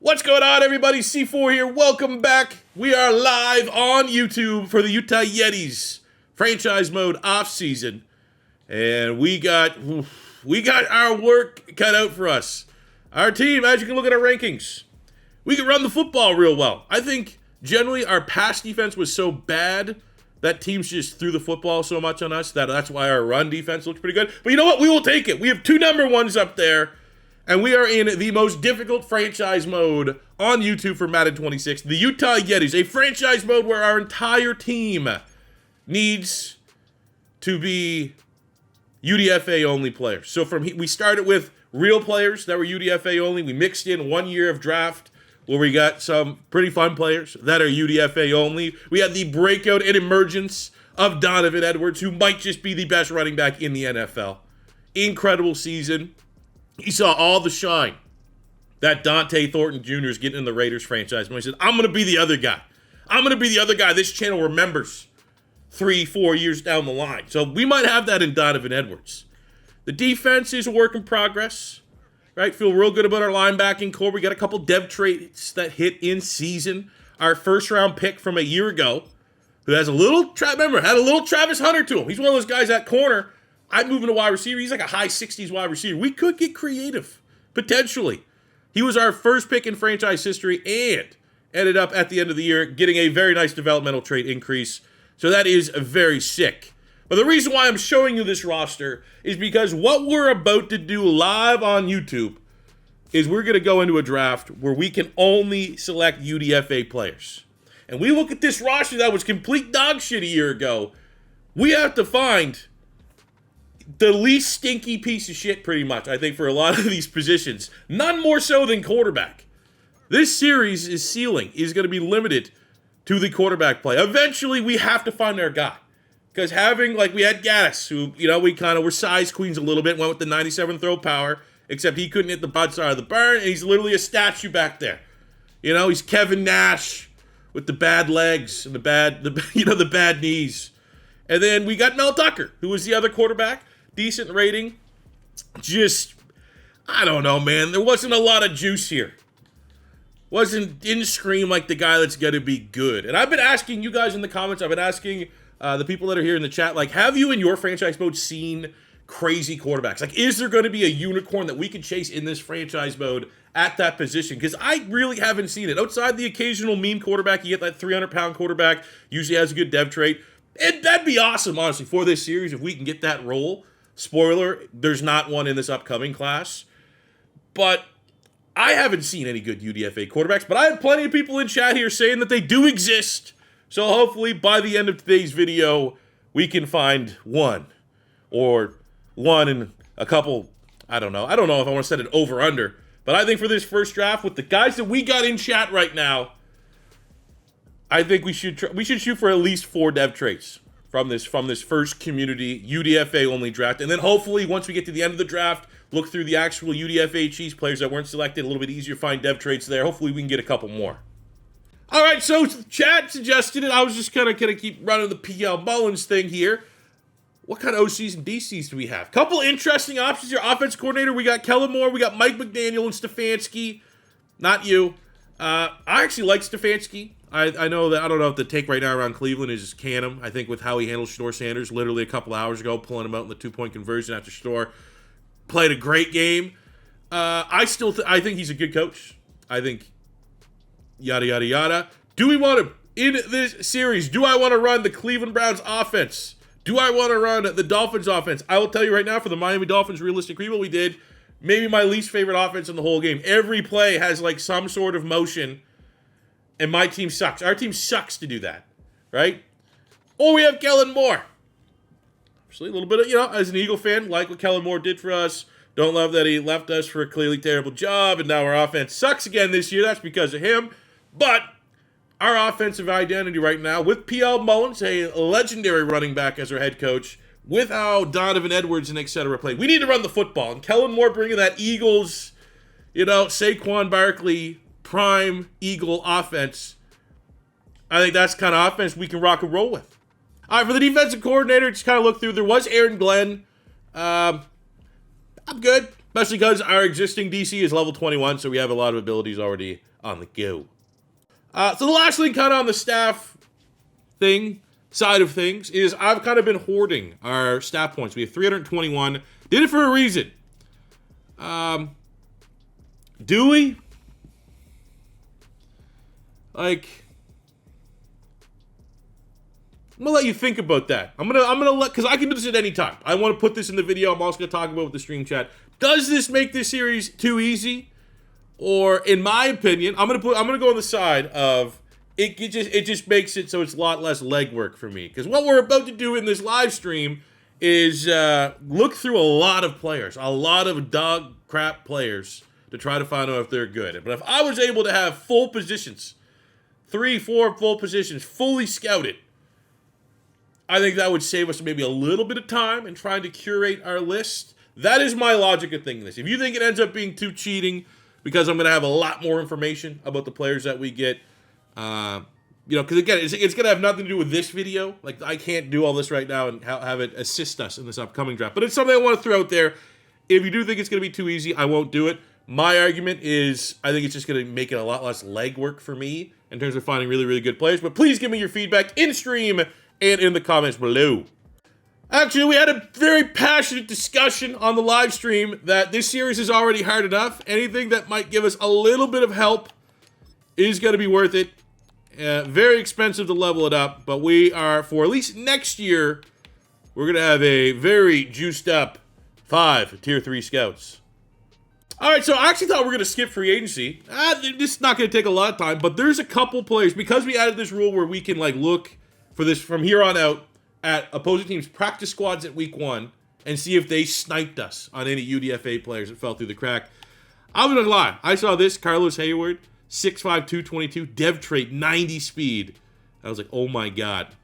What's going on, everybody? C4 here. Welcome back. We are live on YouTube for the Utah Yetis franchise mode off season, and we got our work cut out for us. Our team, as you can look at our rankings, we can run the football real well. I think generally our pass defense was so bad that teams just threw the football so much on us that's why our run defense looks pretty good. But you know what? We will take it. We have two number ones up there. And we are in the most difficult franchise mode on YouTube for Madden 26, the Utah Yetis, a franchise mode where our entire team needs to be UDFA only players. So we started with real players that were UDFA only. We mixed in 1 year of draft where we got some pretty fun players that are UDFA only. We had the breakout and emergence of Donovan Edwards, who might just be the best running back in the NFL. Incredible season. He saw all the shine that Dante Thornton Jr. is getting in the Raiders franchise. When he said, I'm going to be the other guy. I'm going to be the other guy this channel remembers 3-4 years down the line. So we might have that in Donovan Edwards. The defense is a work in progress, right? Feel real good about our linebacking core. We got a couple dev traits that hit in season. Our first round pick from a year ago, who has a little, had a little Travis Hunter to him. He's one of those guys at corner. I'd move him to wide receiver. He's like a high 60s wide receiver. We could get creative, potentially. He was our first pick in franchise history and ended up at the end of the year getting a very nice developmental trait increase. So that is very sick. But the reason why I'm showing you this roster is because what we're about to do live on YouTube is we're going to go into a draft where we can only select UDFA players. And we look at this roster that was complete dog shit a year ago. We have to find the least stinky piece of shit, pretty much, I think, for a lot of these positions. None more so than quarterback. This series is going to be limited to the quarterback play. Eventually, we have to find our guy. Because we had Yetis, who, we kind of were size queens a little bit, went with the 97 throw power, except he couldn't hit the butt side of the barn, and he's literally a statue back there. He's Kevin Nash with the bad legs and the bad knees. And then we got Mel Tucker, who was the other quarterback. Decent rating. I don't know, man. There wasn't a lot of juice here. Didn't scream like the guy that's going to be good. And I've been asking you guys in the comments, I've been asking the people that are here in the chat, have you in your franchise mode seen crazy quarterbacks? Is there going to be a unicorn that we can chase in this franchise mode at that position? Because I really haven't seen it. Outside the occasional meme quarterback, you get that 300-pound quarterback, usually has a good dev trait. That'd be awesome, honestly, for this series if we can get that role. Spoiler, there's not one in this upcoming class. But I haven't seen any good UDFA quarterbacks, but I have plenty of people in chat here saying that they do exist. So hopefully by the end of today's video, we can find one and a couple. I don't know if I want to set it over under, but I think for this first draft with the guys that we got in chat right now, I think we should shoot for at least 4 dev traits from this first community UDFA only draft. And then hopefully once we get to the end of the draft, look through the actual UDFA Chiefs players that weren't selected, a little bit easier to find dev traits there. Hopefully we can get a couple more. All right, so chat suggested it. I was just kind of keep running the PL Mullins thing here. What kind of OCs and DCs do we have? Couple interesting options here. Offense coordinator, we got Kellen Moore, we got Mike McDaniel and Stefanski. Not you. I actually like Stefanski. I know that I don't know if the take right now around Cleveland is just can him. I think with how he handles Shador Sanders, literally a couple hours ago, pulling him out in the 2-point conversion after Shador played a great game. I think he's a good coach. I think yada yada yada. Do we want to in this series? Do I want to run the Cleveland Browns offense? Do I want to run the Dolphins offense? I will tell you right now, for the Miami Dolphins realistic rebuild we did, maybe my least favorite offense in the whole game. Every play has some sort of motion. And my team sucks. Our team sucks to do that, right? Or we have Kellen Moore. Actually, a little bit of, as an Eagle fan, like what Kellen Moore did for us. Don't love that he left us for a clearly terrible job, and now our offense sucks again this year. That's because of him. But our offensive identity right now, with PL Mullins, a legendary running back as our head coach, with how Donovan Edwards and et cetera play, we need to run the football. And Kellen Moore bringing that Eagles, Saquon Barkley, prime Eagle offense. I think that's the kind of offense we can rock and roll with. All right, for the defensive coordinator, just kind of look through. There was Aaron Glenn. I'm good, especially because our existing DC is level 21, so we have a lot of abilities already on the go. So the last thing kind of on the staff side of things is I've kind of been hoarding our staff points. We have 321. Did it for a reason. Do we? Like, I'm gonna let you think about that. I'm gonna let, because I can do this at any time. I want to put this in the video. I'm also gonna talk about it with the stream chat. Does this make this series too easy? Or, in my opinion, I'm gonna go on the side of it just makes it so it's a lot less legwork for me. Because what we're about to do in this live stream is look through a lot of players, a lot of dog crap players, to try to find out if they're good. But if I was able to have full positions, 3-4 full positions, fully scouted, I think that would save us maybe a little bit of time in trying to curate our list. That is my logic of thinking this. If you think it ends up being too cheating, because I'm going to have a lot more information about the players that we get, because again, it's going to have nothing to do with this video. Like, I can't do all this right now and have it assist us in this upcoming draft. But it's something I want to throw out there. If you do think it's going to be too easy, I won't do it. My argument is I think it's just going to make it a lot less legwork for me in terms of finding really, really good players. But please give me your feedback in stream and in the comments below. Actually, we had a very passionate discussion on the live stream that this series is already hard enough. Anything that might give us a little bit of help is going to be worth it. Very expensive to level it up, but we are, for at least next year, we're going to have a very juiced up 5 tier 3 scouts. All right, so I actually thought we were going to skip free agency. This is not going to take a lot of time, but there's a couple players, because we added this rule where we can like look for this from here on out at opposing teams' practice squads at week 1 and see if they sniped us on any UDFA players that fell through the crack. I'm not gonna lie, I saw this, Carlos Hayward, 6'5", 222, dev trait, 90 speed. I was like, oh my god,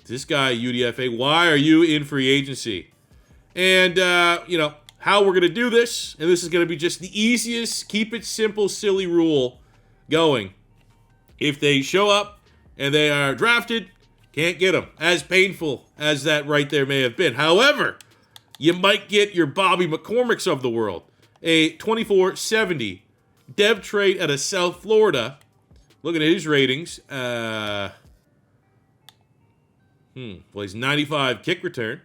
this guy UDFA, why are you in free agency? And, how we're gonna do this, and this is gonna be just the easiest, keep it simple, silly rule going. If they show up and they are drafted, can't get them. As painful as that right there may have been. However, you might get your Bobby McCormicks of the world. A 2470 dev trait out of South Florida. Looking at his ratings. Well, he's 95 kick return.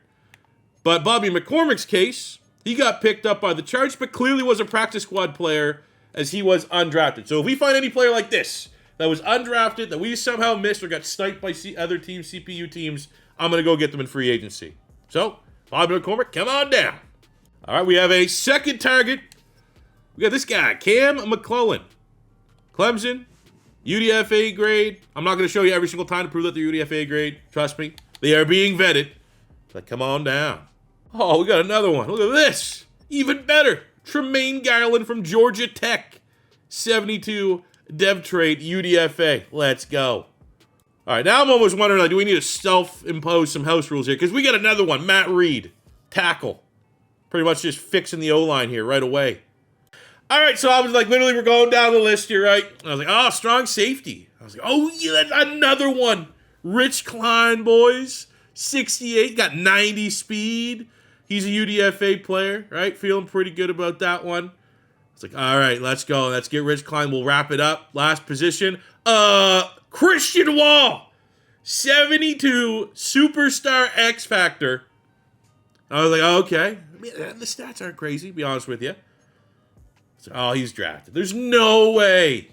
But Bobby McCormick's case, he got picked up by the Chargers, but clearly was a practice squad player as he was undrafted. So if we find any player like this, that was undrafted, that we somehow missed or got sniped by other teams, CPU teams, I'm going to go get them in free agency. So, Bobby McCormick, come on down. All right, we have a second target. We got this guy, Cam McClellan. Clemson, UDFA grade. I'm not going to show you every single time to prove that they're UDFA grade. Trust me. They are being vetted. So come on down. Oh, we got another one. Look at this. Even better. Tremaine Garland from Georgia Tech. 72 dev trait, UDFA. Let's go. All right, now I'm almost wondering, like, do we need to self-impose some house rules here? Because we got another one, Matt Reed, tackle. Pretty much just fixing the O-line here right away. All right, so I was like, literally, we're going down the list here, right? I was like, oh, strong safety. I was like, oh, yeah, that's another one. Rich Klein, boys. 68, got 90 speed. He's a UDFA player, right? Feeling pretty good about that one. It's like, all right, let's go. Let's get Rich Klein. We'll wrap it up. Last position. Christian Wall. 72, superstar X Factor. I was like, okay. I mean, the stats aren't crazy, to be honest with you. So, oh, he's drafted. There's no way.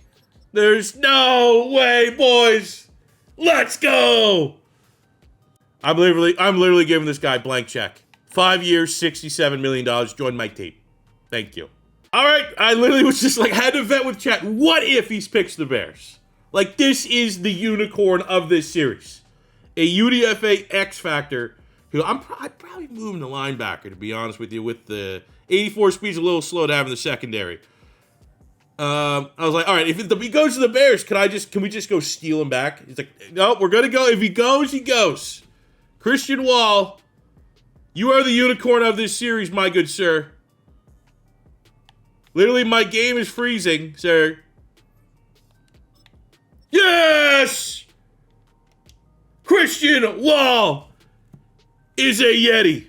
There's no way, boys. Let's go. I'm literally giving this guy a blank check. 5 years, $67 million. Join my team. Thank you. All right, I literally was just like, had to vet with chat. What if he picks the Bears? Like, this is the unicorn of this series. A UDFA X Factor, who I'd probably move him to linebacker, to be honest with you, with the 84 speed's a little slow to have in the secondary. I was like, all right, if he goes to the Bears, can we just go steal him back? He's like, no, we're going to go. If he goes, he goes. Christian Wall, you are the unicorn of this series, my good sir. Literally, my game is freezing, sir. Yes! Christian Wall is a Yeti.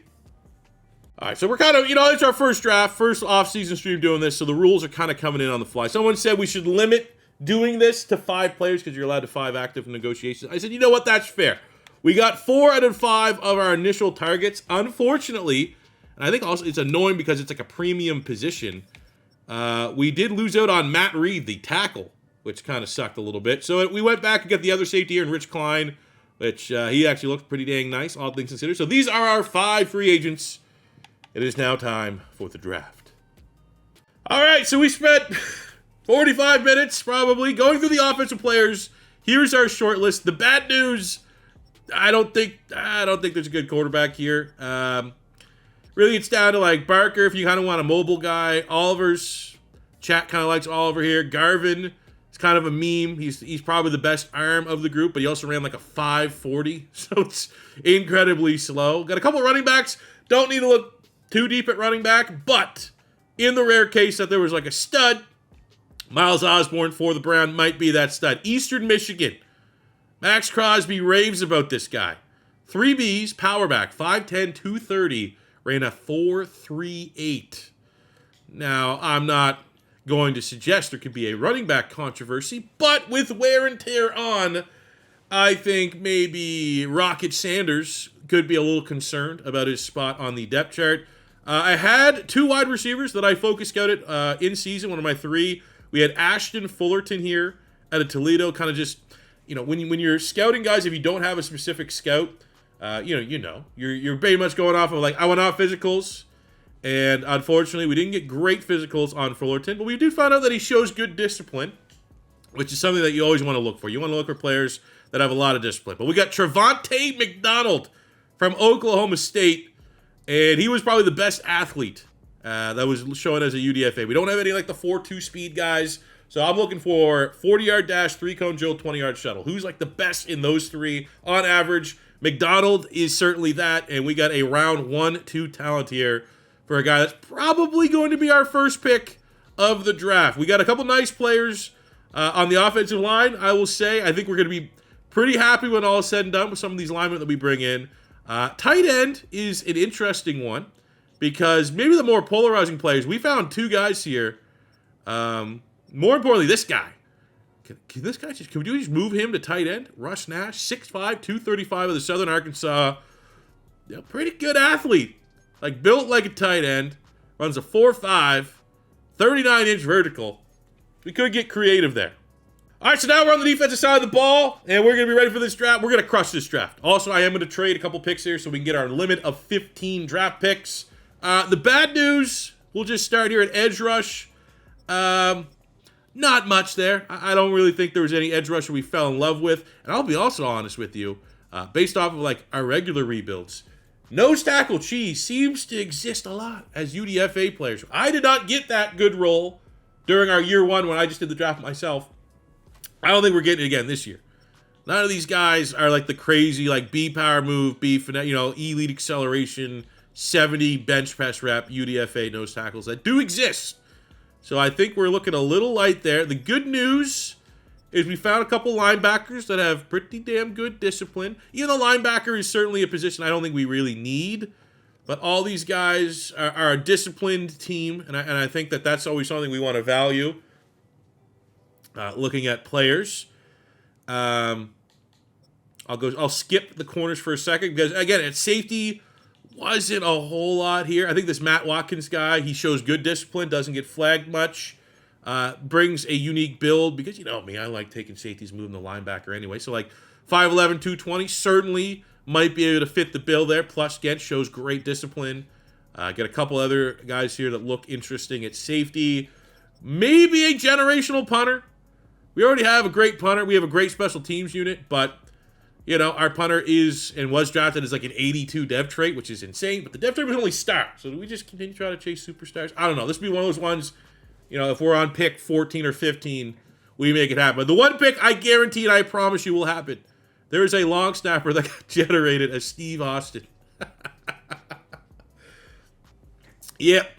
All right, so we're kind of, it's our first draft, first off-season stream doing this, so the rules are kind of coming in on the fly. Someone said we should limit doing this to 5 players because you're allowed to 5 active negotiations. I said, you know what? That's fair. We got 4 out of 5 of our initial targets. Unfortunately, and I think also it's annoying because it's like a premium position, we did lose out on Matt Reed, the tackle, which kind of sucked a little bit. So we went back and got the other safety here in Rich Klein, which he actually looked pretty dang nice, all things considered. So these are our 5 free agents. It is now time for the draft. All right, so we spent 45 minutes probably going through the offensive players. Here's our short list. The bad news, I don't think there's a good quarterback here. Really, it's down to like Barker if you kind of want a mobile guy. Oliver's chat kind of likes Oliver here. Garvin is kind of a meme. He's probably the best arm of the group, but he also ran like a 5.40, so it's incredibly slow. Got a couple of running backs. Don't need to look too deep at running back, but in the rare case that there was like a stud, Miles Osborne for the Brown might be that stud. Eastern Michigan. Max Crosby raves about this guy. 3 Bs, power back, 5'10", 230, ran a 4.38. Now, I'm not going to suggest there could be a running back controversy, but with wear and tear on, I think maybe Rocket Sanders could be a little concerned about his spot on the depth chart. I had 2 wide receivers that I focus scouted in season, one of my 3. We had Ashton Fullerton here out of Toledo, kind of just, when you're scouting guys, if you don't have a specific scout, you're pretty much going off of like, I went off physicals, and unfortunately, we didn't get great physicals on Fullerton, but we did find out that he shows good discipline, which is something that you always want to look for. You want to look for players that have a lot of discipline. But we got Trevante McDonald from Oklahoma State, and he was probably the best athlete that was shown as a UDFA. We don't have any like the 4.2 speed guys, so I'm looking for 40-yard dash, 3-cone drill, 20-yard shuttle. Who's like the best in those 3 on average? McDonald is certainly that, and we got a round 1-2 talent here for a guy that's probably going to be our first pick of the draft. We got a couple nice players on the offensive line, I will say. I think we're going to be pretty happy when all is said and done with some of these linemen that we bring in. Tight end is an interesting one because maybe the more polarizing players, we found 2 guys here. More importantly, this guy. Can we just move him to tight end? Russ Nash, 6'5", 235 of the Southern Arkansas. Yeah, pretty good athlete. Like built like a tight end. Runs a 4.5, 39-inch vertical. We could get creative there. All right, so now we're on the defensive side of the ball, and we're going to be ready for this draft. We're going to crush this draft. Also, I am going to trade a couple picks here so we can get our limit of 15 draft picks. The bad news, we'll just start here at edge rush. Not much there. I don't really think there was any edge rusher we fell in love with. And I'll be also honest with you, based off of like our regular rebuilds, nose tackle cheese seems to exist a lot as UDFA players. I did not get that good role during our year 1 when I just did the draft myself. I don't think we're getting it again this year. None of these guys are like the crazy like B power move, B finesse, elite acceleration, 70 bench press rep UDFA nose tackles that do exist. So I think we're looking a little light there. The good news is we found a couple linebackers that have pretty damn good discipline. Even the linebacker is certainly a position I don't think we really need. But all these guys are a disciplined team, and I think that that's always something we want to value. Looking at players, I'll skip the corners for a second because again, at safety wasn't a whole lot here. I think this Matt Watkins guy, he shows good discipline, doesn't get flagged much, brings a unique build because, me, I like taking safeties, moving the linebacker anyway. So like 5'11", 220, certainly might be able to fit the bill there. Plus, again, shows great discipline. Get a couple other guys here that look interesting at safety. Maybe a generational punter. We already have a great punter. We have a great special teams unit, but our punter is and was drafted as like an 82 dev trait, which is insane, but the dev trait was only star. So do we just continue to try to chase superstars? I don't know. This would be one of those ones, if we're on pick 14 or 15, we make it happen. But the one pick I guarantee and I promise you will happen. There is a long snapper that got generated as Steve Austen. Yep.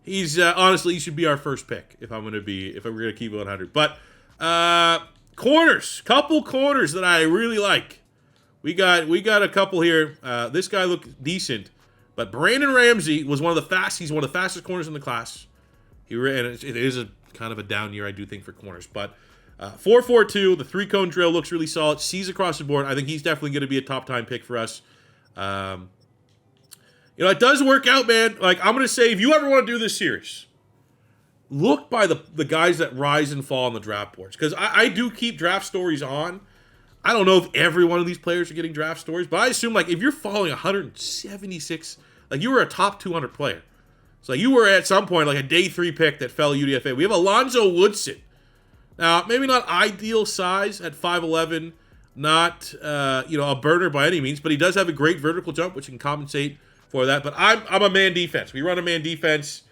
He's honestly, he should be our first pick if we're going to keep it 100. But corners, couple corners that I really like. We got a couple here. This guy looked decent, but Brandon Ramsey was one of the fastest corners in the class. It is a kind of a down year, I do think, for corners. But 4-4-2, the 3-cone drill looks really solid. Sees across the board. I think he's definitely going to be a top-time pick for us. You know, it does work out, man. Like, I'm going to say, if you ever want to do this series, look by the guys that rise and fall on the draft boards. Because I do keep draft stories on. I don't know if every one of these players are getting draft stories, but I assume, like, if you're following 176, like, you were a top 200 player. So you were at some point, like, a day 3 pick that fell UDFA. We have Alonzo Woodson. Now, maybe not ideal size at 5'11", not, you know, a burner by any means, but he does have a great vertical jump, which can compensate for that. But I'm a man defense. We run a man defense.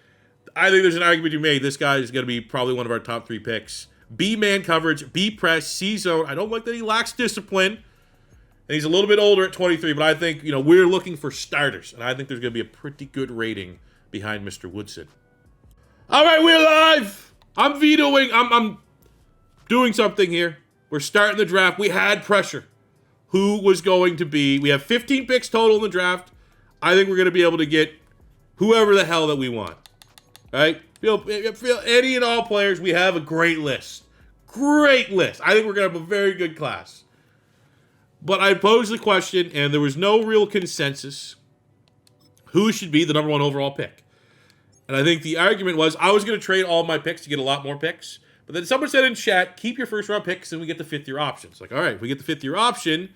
I think there's an argument to be made. This guy is going to be probably one of our top 3 picks. B man coverage, B press, C zone. I don't like that he lacks discipline. And he's a little bit older at 23, but I think, you know, we're looking for starters. And I think there's going to be a pretty good rating behind Mr. Woodson. All right, we're live. I'm vetoing. I'm doing something here. We're starting the draft. We had pressure. Who was going to be? We have 15 picks total in the draft. I think we're going to be able to get whoever the hell that we want. Right? Feel any and all players. We have a great list. Great list. I think we're going to have a very good class. But I posed the question, and there was no real consensus. Who should be the number 1 overall pick? And I think the argument was I was going to trade all my picks to get a lot more picks. But then someone said in chat, keep your first-round picks, and we get the 5th-year options. Like, all right, if we get the 5th-year option.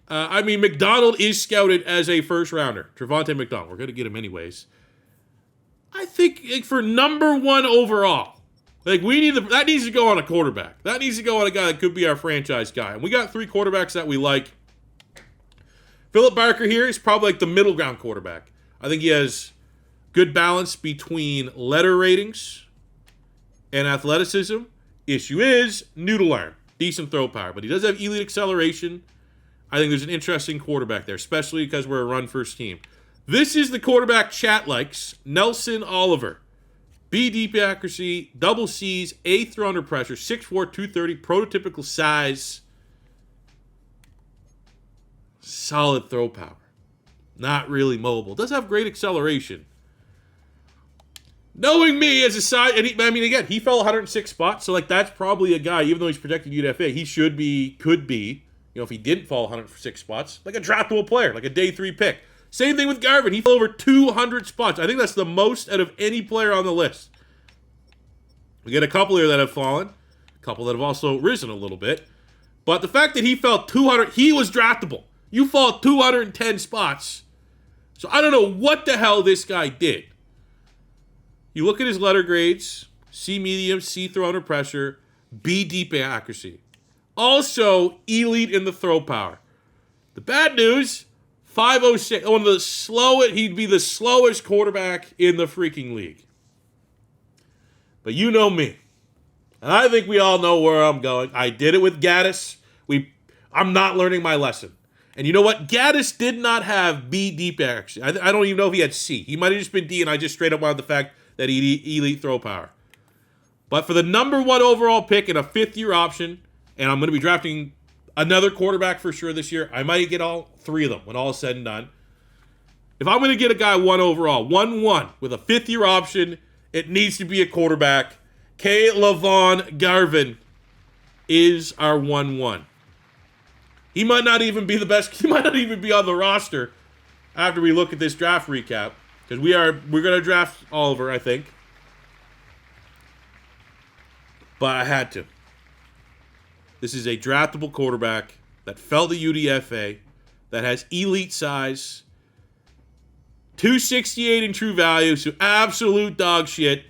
I mean, McDonald is scouted as a first-rounder. Trevante McDonald. We're going to get him anyways. I think for number 1 overall, like that needs to go on a quarterback. That needs to go on a guy that could be our franchise guy. And we got 3 quarterbacks that we like. Philip Barker here is probably like the middle ground quarterback. I think he has good balance between letter ratings and athleticism. Issue is noodle arm, decent throw power, but he does have elite acceleration. I think there's an interesting quarterback there, especially because we're a run-first team. This is the quarterback chat likes. Nelson Oliver. B deep accuracy, double C's, A throw under pressure, 6'4", 230, prototypical size. Solid throw power. Not really mobile. Does have great acceleration. Knowing me as a size, and again, he fell 106 spots, so like that's probably a guy, even though he's projected UDFA, he could be, you know, if he didn't fall 106 spots, like a draftable player, like a day 3 pick. Same thing with Garvin. He fell over 200 spots. I think that's the most out of any player on the list. We get a couple here that have fallen. A couple that have also risen a little bit. But the fact that he fell 200, he was draftable. You fall 210 spots. So I don't know what the hell this guy did. You look at his letter grades. C medium, C throw under pressure, B deep accuracy. Also, elite in the throw power. The bad news... 506, one of the slowest, he'd be the slowest quarterback in the freaking league. But you know me. And I think we all know where I'm going. I did it with Gaddis. I'm not learning my lesson. And you know what? Gaddis did not have B deep accuracy. I don't even know if he had C. He might have just been D, and I just straight up wanted the fact that he elite throw power. But for the number 1 overall pick and a 5th-year option, and I'm going to be drafting another quarterback for sure this year. I might get all 3 of them when all is said and done. If I'm going to get a guy 1 overall, 1-1 with a 5th-year option, it needs to be a quarterback. K. Lavon Garvin is our 1-1. He might not even be the best. He might not even be on the roster after we look at this draft recap, because we're going to draft Oliver, I think. But I had to. This is a draftable quarterback that fell to UDFA, that has elite size, 268 in true value, so absolute dog shit.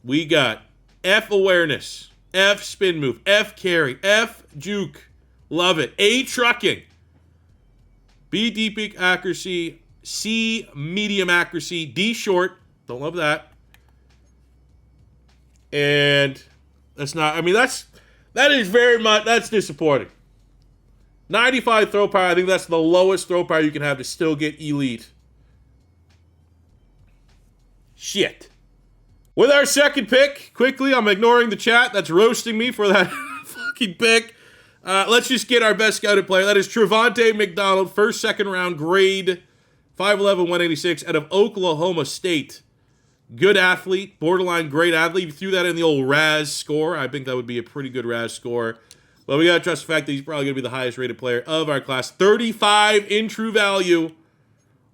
We got F awareness, F spin move, F carry, F juke, love it, A trucking, B deep accuracy, C medium accuracy, D short, don't love that. And... that is very much, that's disappointing. 95 throw power, I think that's the lowest throw power you can have to still get elite. Shit. With our second pick, quickly, I'm ignoring the chat that's roasting me for that fucking pick. Let's just get our best scouted player. That is Trevante McDonald, first, second round grade, 5'11", 186, out of Oklahoma State. Good athlete, borderline great athlete. If you threw that in the old Raz score, I think that would be a pretty good Raz score. But we got to trust the fact that he's probably going to be the highest rated player of our class. 35 in true value.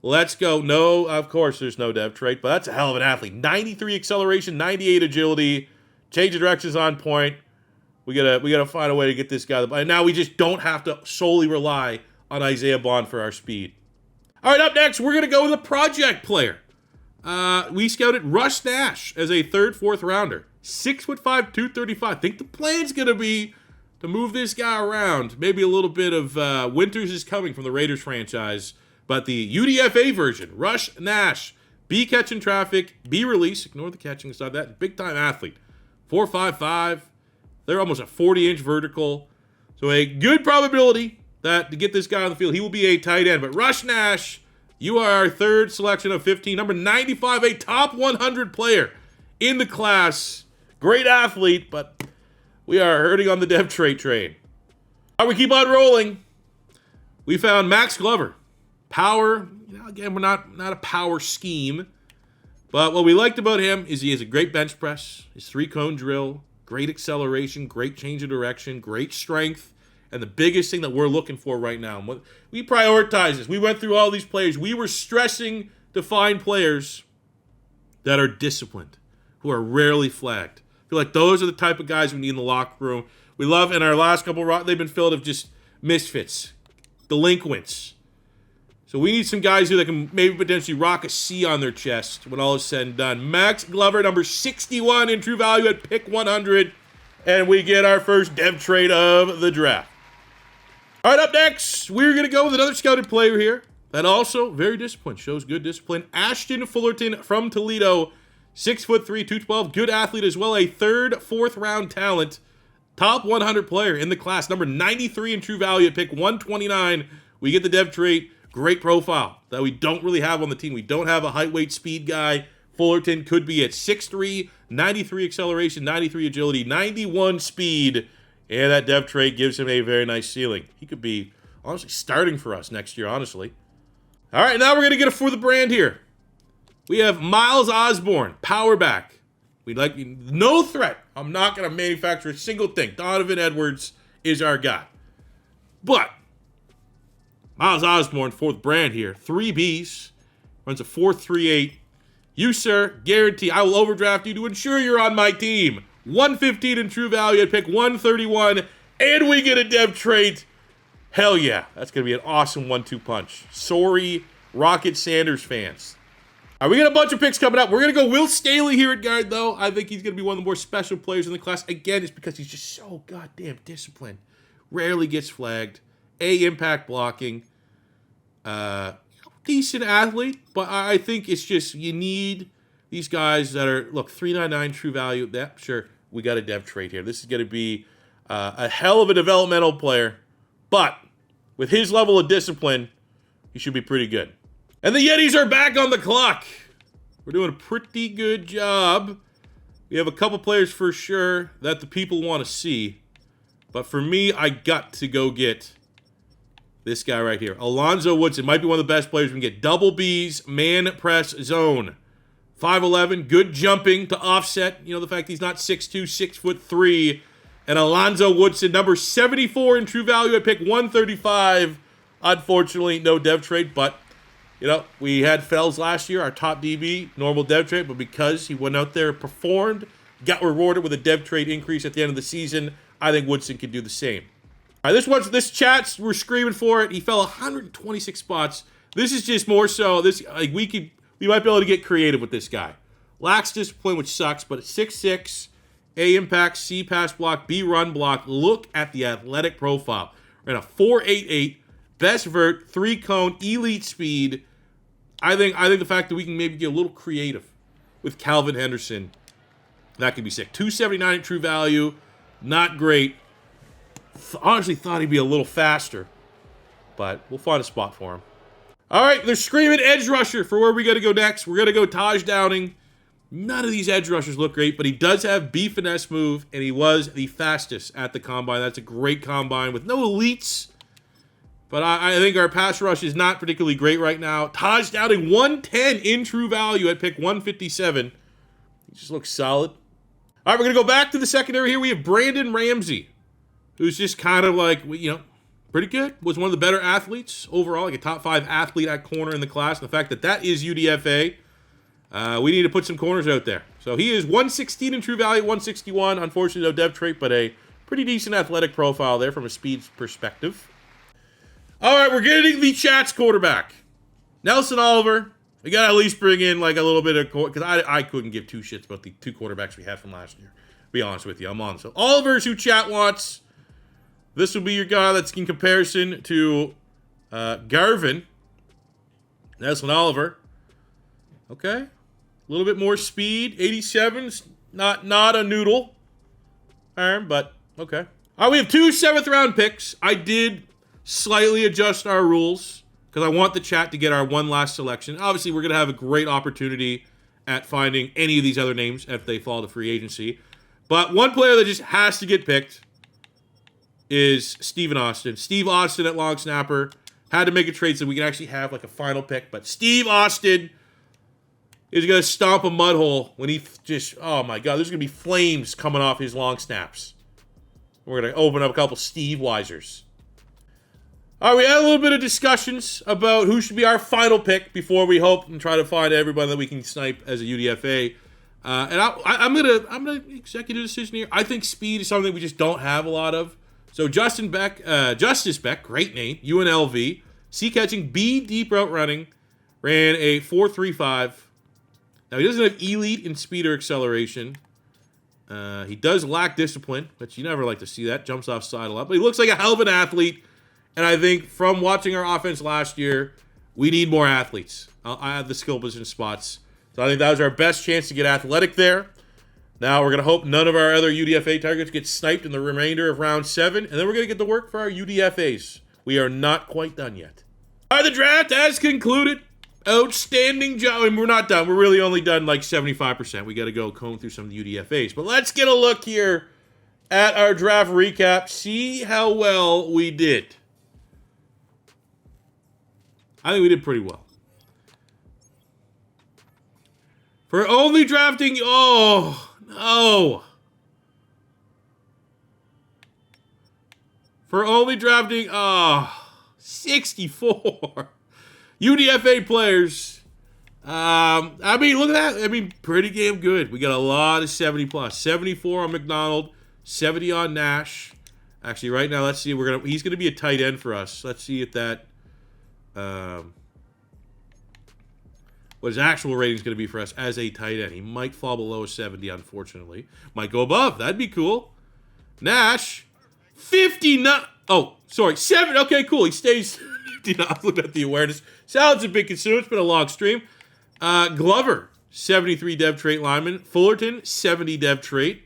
Let's go. No, of course, there's no dev trait, but that's a hell of an athlete. 93 acceleration, 98 agility. Change of directions on point. We gotta find a way to get this guy. And now we just don't have to solely rely on Isaiah Bond for our speed. All right, up next, we're going to go with a project player. We scouted Russ Nash as a third, fourth rounder. 6'5", 235. I think the plan's going to be to move this guy around. Maybe a little bit of Winters is coming from the Raiders franchise. But the UDFA version, Russ Nash, B catch in traffic, B release, ignore the catching side, that big time athlete. 4.55. They're almost a 40-inch vertical. So a good probability that to get this guy on the field, he will be a tight end. But Russ Nash, you are our third selection of 15. Number 95, a top 100 player in the class. Great athlete, but we are hurting on the dev trait train. All right, we keep on rolling. We found Max Glover. Power, again, we're not a power scheme. But what we liked about him is he has a great bench press, his 3-cone drill, great acceleration, great change of direction, great strength. And the biggest thing that we're looking for right now, we prioritize this. We went through all these players. We were stressing to find players that are disciplined, who are rarely flagged. I feel like those are the type of guys we need in the locker room. We love, in our last couple, they've been filled of just misfits, delinquents. So we need some guys who that can maybe potentially rock a C on their chest when all is said and done. Max Glover, number 61 in true value at pick 100. And we get our first dev trait of the draft. All right, up next, we're going to go with another scouted player here that also very disciplined, shows good discipline. Ashton Fullerton from Toledo, 6'3", 212, good athlete as well, a third, fourth round talent, top 100 player in the class, number 93 in true value at pick 129. We get the dev trait, great profile that we don't really have on the team. We don't have a height, weight, speed guy. Fullerton could be at 6'3", 93 acceleration, 93 agility, 91 speed. And that dev trait gives him a very nice ceiling. He could be, honestly, starting for us next year, honestly. All right, now we're going to get a for the brand here. We have Miles Osborne, power back. We'd like no threat. I'm not going to manufacture a single thing. Donovan Edwards is our guy. But Miles Osborne for the brand here. 3 Bs, runs a 4.38. You, sir, guarantee I will overdraft you to ensure you're on my team. 115 in true value at pick 131, and we get a dev trait. Hell yeah, that's going to be an awesome 1-2 punch. Sorry, Rocket Sanders fans. All right, we got a bunch of picks coming up. We're going to go Will Staley here at guard, though. I think he's going to be one of the more special players in the class. Again, it's because he's just so goddamn disciplined. Rarely gets flagged. Impact blocking. Decent athlete, but I think it's just you need these guys that are, look, 399 true value. That, sure, we got a dev trait here. This is going to be a hell of a developmental player, but with his level of discipline, he should be pretty good. And the Yetis are back on the clock. We're doing a pretty good job. We have a couple players for sure that the people want to see, but for me, I got to go get this guy right here. Alonzo Woodson might be one of the best players we can get. Double B's, man press zone. 5'11", good jumping to offset, the fact he's not 6'2", 6'3". And Alonzo Woodson, number 74 in true value at pick 135. Unfortunately, no dev trait, but, we had Fells last year, our top DB, normal dev trait, but because he went out there, performed, got rewarded with a dev trait increase at the end of the season, I think Woodson can do the same. All right, this chat's, we're screaming for it. He fell 126 spots. This is just more so, we might be able to get creative with this guy. Lacks discipline, which sucks, but 6'6", A impact, C pass block, B run block. Look at the athletic profile. We're at a 4.88, best vert, 3-cone, elite speed. I think the fact that we can maybe get a little creative with Calvin Henderson, that could be sick. 279 in true value, not great. Honestly thought he'd be a little faster, but we'll find a spot for him. All right, they're screaming edge rusher for where we got to go next. We're going to go Taj Downing. None of these edge rushers look great, but he does have B finesse move, and he was the fastest at the combine. That's a great combine with no elites, but I think our pass rush is not particularly great right now. Taj Downing, 110 in true value at pick 157. He just looks solid. All right, we're going to go back to the secondary here. We have Brandon Ramsey, who's just kind of like, you know, pretty good. Was one of the better athletes overall, like a top 5 athlete at corner in the class. The fact that that is UDFA, we need to put some corners out there. So he is 116 in true value, 161. Unfortunately, no dev trait, but a pretty decent athletic profile there from a speed perspective. All right, we're getting the Chats quarterback. Nelson Oliver. We got to at least bring in like a little bit of, because I couldn't give two shits about the 2 quarterbacks we had from last year. Be honest with you, I'm on. So Oliver's who chat wants. This will be your guy that's in comparison to Garvin. Nelson Oliver. Okay. A little bit more speed. 87's not a noodle arm, but okay. All right, we have 2 7th-round picks. I did slightly adjust our rules because I want the chat to get our one last selection. Obviously, we're going to have a great opportunity at finding any of these other names if they fall to free agency. But one player that just has to get picked is Stephen Austen. Steve Austen at long snapper. Had to make a trade so we can actually have like a final pick. But Steve Austen is going to stomp a mud hole when he just, oh my God, there's going to be flames coming off his long snaps. We're going to open up a couple Steve Weisers. All right, we had a little bit of discussions about who should be our final pick before we hope and try to find everybody that we can snipe as a UDFA. And I'm gonna executive decision here. I think speed is something we just don't have a lot of. So Justice Beck, great name, UNLV, C catching, B deep route running, ran a 4.35. Now he doesn't have elite in speed or acceleration. He does lack discipline, but you never like to see that. Jumps off side a lot, but he looks like a hell of an athlete. And I think from watching our offense last year, we need more athletes. I have the skill position spots. So I think that was our best chance to get athletic there. Now we're going to hope none of our other UDFA targets get sniped in the remainder of round 7. And then we're going to get to work for our UDFAs. We are not quite done yet. All right, the draft has concluded. Outstanding job. And we're not done. We're really only done like 75%. We got to go comb through some of the UDFAs. But let's get a look here at our draft recap. See how well we did. I think we did pretty well. For only drafting, oh, no. For only drafting, 64. UDFA players. I mean, look at that. I mean, pretty damn good. We got a lot of 70 plus. 74 on McDonald, 70 on Nash. Actually, right now, let's see. He's gonna be a tight end for us. Let's see if that. What his actual rating is going to be for us as a tight end. He might fall below 70, unfortunately. Might go above. That'd be cool. Nash, 59. Oh, sorry, 7. Okay, cool. He stays 59. I was looking at the awareness. Salad's a big consumer. It's been a long stream. Glover, 73 dev trait lineman. Fullerton, 70 dev trait.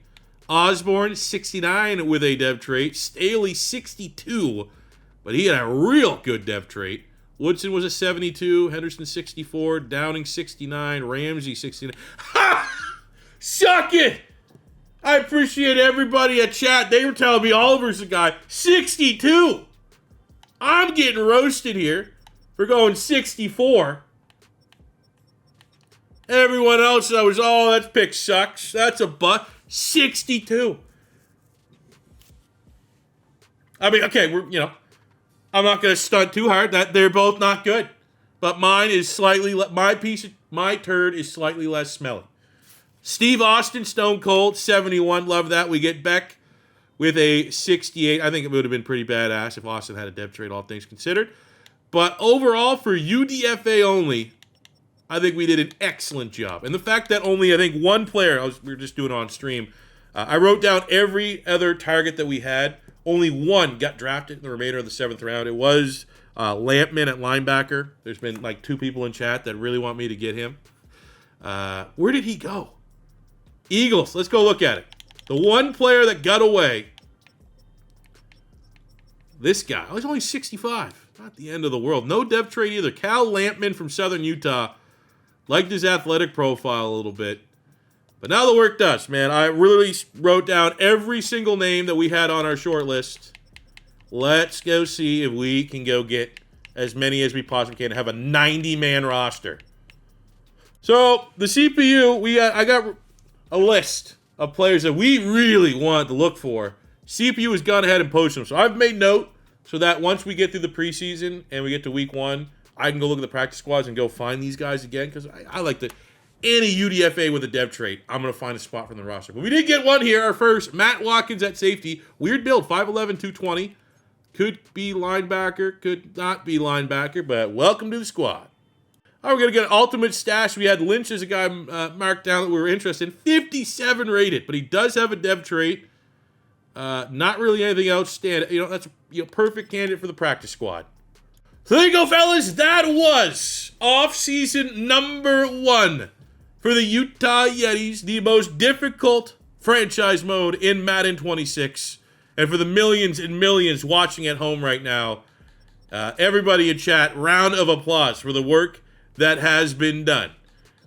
Osborne, 69 with a dev trait. Staley, 62. But he had a real good dev trait. Woodson was a 72, Henderson 64, Downing 69, Ramsey 69. Ha! Suck it! I appreciate everybody at chat. They were telling me Oliver's the guy. 62! I'm getting roasted here for going 64. Everyone else that was, oh, that pick sucks. That's a butt. 62. I mean, okay, I'm not going to stunt too hard. That they're both not good, but mine is slightly. My turd is slightly less smelly. Steve Austen, Stone Cold, 71. Love that. We get Beck with a 68. I think it would have been pretty badass if Austen had a dev trade, all things considered. But overall, for UDFA only, I think we did an excellent job. And the fact that only I think one player, we were just doing it on stream. I wrote down every other target that we had. Only one got drafted in the remainder of the 7th round. It was Lampman at linebacker. There's been like 2 people in chat that really want me to get him. Where did he go? Eagles. Let's go look at it. The one player that got away. This guy. Oh, he's only 65. Not the end of the world. No dev trade either. Cal Lampman from Southern Utah. Liked his athletic profile a little bit. But now the work does, man. I really wrote down every single name that we had on our short list. Let's go see if we can go get as many as we possibly can to have a 90-man roster. So, the CPU, a list of players that we really want to look for. CPU has gone ahead and posted them. So I've made note so that once we get through the preseason and we get to week 1, I can go look at the practice squads and go find these guys again, because I like to, any UDFA with a dev trait, I'm going to find a spot from the roster. But we did get one here, our first, Matt Watkins at safety. Weird build, 5'11", 220. Could be linebacker, could not be linebacker, but welcome to the squad. All right, we're going to get an ultimate stash. We had Lynch as a guy marked down that we were interested in. 57 rated, but he does have a dev trait. Not really anything outstanding. That's a perfect candidate for the practice squad. So there you go, fellas. That was off-season number 1 for the Utah Yetis, the most difficult franchise mode in Madden 26. And for the millions and millions watching at home right now, everybody in chat, round of applause for the work that has been done.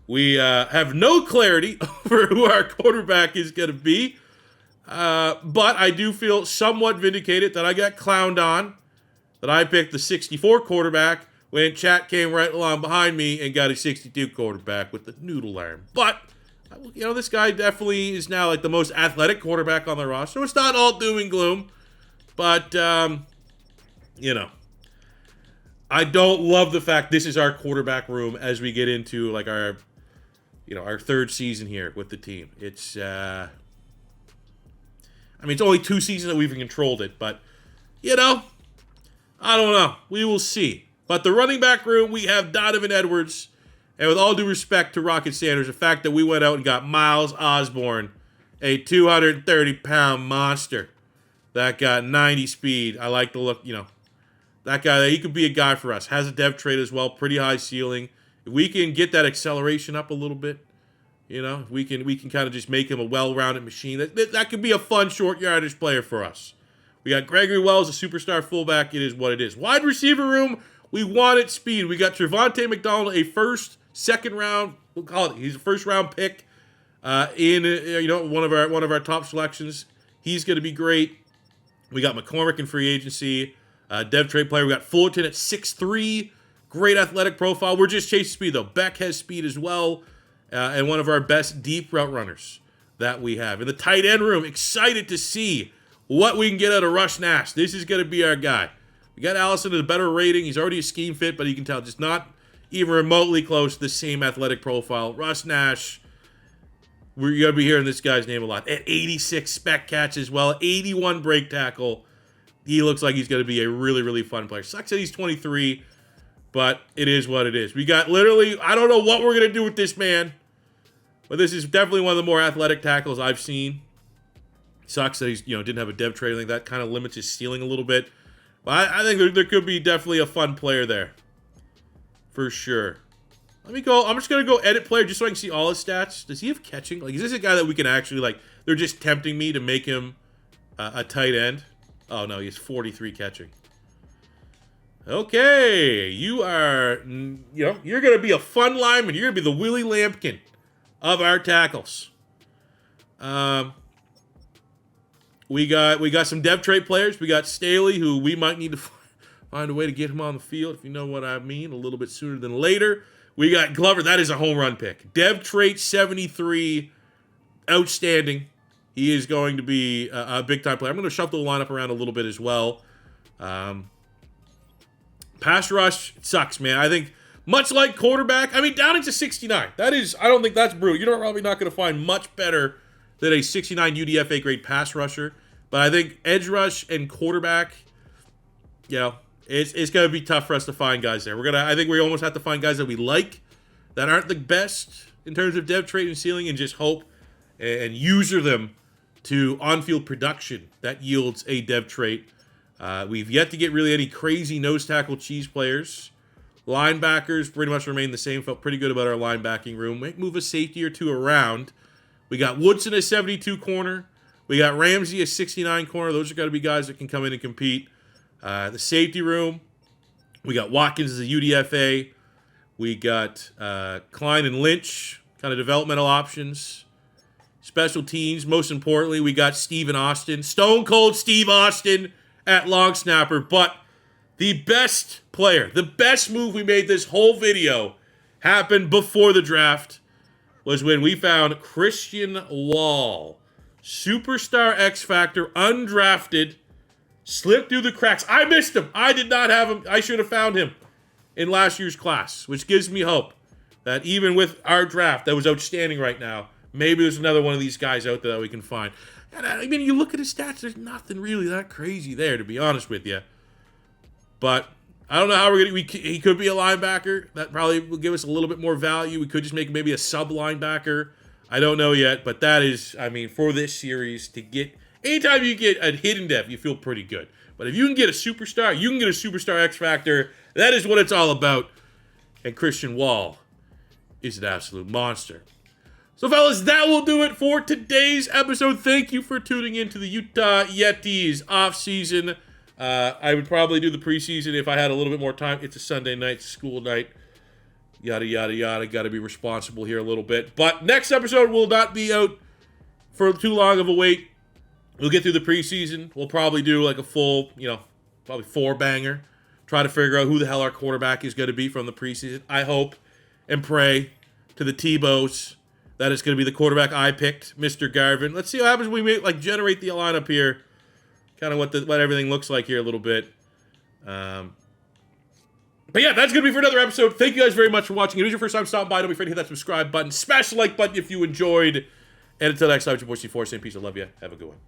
We have no clarity over who our quarterback is going to be, but I do feel somewhat vindicated that I got clowned on, that I picked the 64 quarterback when chat came right along behind me and got a 62 quarterback with the noodle arm. But, this guy definitely is now like the most athletic quarterback on the roster. So it's not all doom and gloom, but, I don't love the fact this is our quarterback room as we get into like our third season here with the team. It's, it's only 2 seasons that we've controlled it, but, I don't know. We will see. But the running back room, we have Donovan Edwards. And with all due respect to Rocket Sanders, the fact that we went out and got Miles Osborne, a 230-pound monster that got 90 speed. I like the look, that guy, he could be a guy for us. Has a dev trait as well, pretty high ceiling. If we can get that acceleration up a little bit, we can kind of just make him a well-rounded machine. That could be a fun short yardage player for us. We got Gregory Wells, a superstar fullback. It is what it is. Wide receiver room, we wanted speed. We got Trevontae McDonald, a second round, we'll call it. He's a first round pick in one of our top selections. He's going to be great. We got McCormick in free agency, dev trade player. We got Fullerton at 6'3", great athletic profile. We're just chasing speed though. Beck has speed as well, and one of our best deep route runners that we have. In the tight end room, excited to see what we can get out of Rush Nash. This is going to be our guy. We got Allison at a better rating. He's already a scheme fit, but you can tell just not even remotely close to the same athletic profile. Rush Nash, we're going to be hearing this guy's name a lot. At 86 spec catch as well, 81 break tackle. He looks like he's going to be a really, really fun player. Sucks that he's 23, but it is what it is. We got literally, I don't know what we're going to do with this man, but this is definitely one of the more athletic tackles I've seen. Sucks that he's, didn't have a dev trade. I think that kind of limits his ceiling a little bit. But I think there could be definitely a fun player there. For sure. Let me go. I'm just going to go edit player just so I can see all his stats. Does he have catching? Like, is this a guy that we can actually, they're just tempting me to make him a tight end? Oh, no, he has 43 catching. Okay. You are, you're going to be a fun lineman. You're going to be the Willie Lampkin of our tackles. We got some dev trait players. We got Staley, who we might need to find a way to get him on the field, if you know what I mean, a little bit sooner than later. We got Glover. That is a home run pick. Dev trait 73, outstanding. He is going to be a big-time player. I'm going to shuffle the lineup around a little bit as well. Pass rush, it sucks, man. I think, much like quarterback, Downing's a 69. I don't think that's brutal. You're probably not going to find much better than a 69 UDFA grade pass rusher. But I think edge rush and quarterback, it's going to be tough for us to find guys there. I think we almost have to find guys that we like, that aren't the best in terms of dev trait and ceiling, and just hope and user them to on-field production that yields a dev trait. We've yet to get really any crazy nose tackle cheese players. Linebackers pretty much remain the same. Felt pretty good about our linebacking room. Might move a safety or two around. We got Woodson a 72 corner. We got Ramsey a 69 corner. Those are going to be guys that can come in and compete. The safety room, we got Watkins as a UDFA. We got Klein and Lynch, kind of developmental options. Special teams, most importantly, we got Steven Austen. Stone Cold Steve Austen at long snapper. But the best player, the best move we made this whole video happened before the draft. was when we found Christian Wall. Superstar X Factor, undrafted, slipped through the cracks. I missed him. I did not have him. I should have found him in last year's class, which gives me hope that even with our draft that was outstanding right now, maybe there's another one of these guys out there that we can find. And I mean, you look at his stats, there's nothing really that crazy there, to be honest with you. But I don't know how we're going to... He could be a linebacker. That probably will give us a little bit more value. We could just make maybe a sub-linebacker. I don't know yet, but that is, I mean, for this series, to get... Anytime you get a hidden depth, you feel pretty good. But if you can get a superstar, you can get a superstar X Factor. That is what it's all about. And Christian Wall is an absolute monster. So, fellas, that will do it for today's episode. Thank you for tuning in to the Utah Yetis off-season. I would probably do the preseason if I had a little bit more time. It's a Sunday night, school night. Yada, yada, yada. Got to be responsible here a little bit. But next episode will not be out for too long of a wait. We'll get through the preseason. We'll probably do like a full, probably 4-banger. Try to figure out who the hell our quarterback is going to be from the preseason. I hope and pray to the T-Bows that it's going to be the quarterback I picked, Mr. Garvin. Let's see what happens when we generate the lineup here. Kind of what everything looks like here a little bit. But yeah, that's going to be for another episode. Thank you guys very much for watching. If it was your first time stopping by, don't be afraid to hit that subscribe button. Smash the like button if you enjoyed. And until next time, it's your boy C4 saying peace. I love you. Have a good one.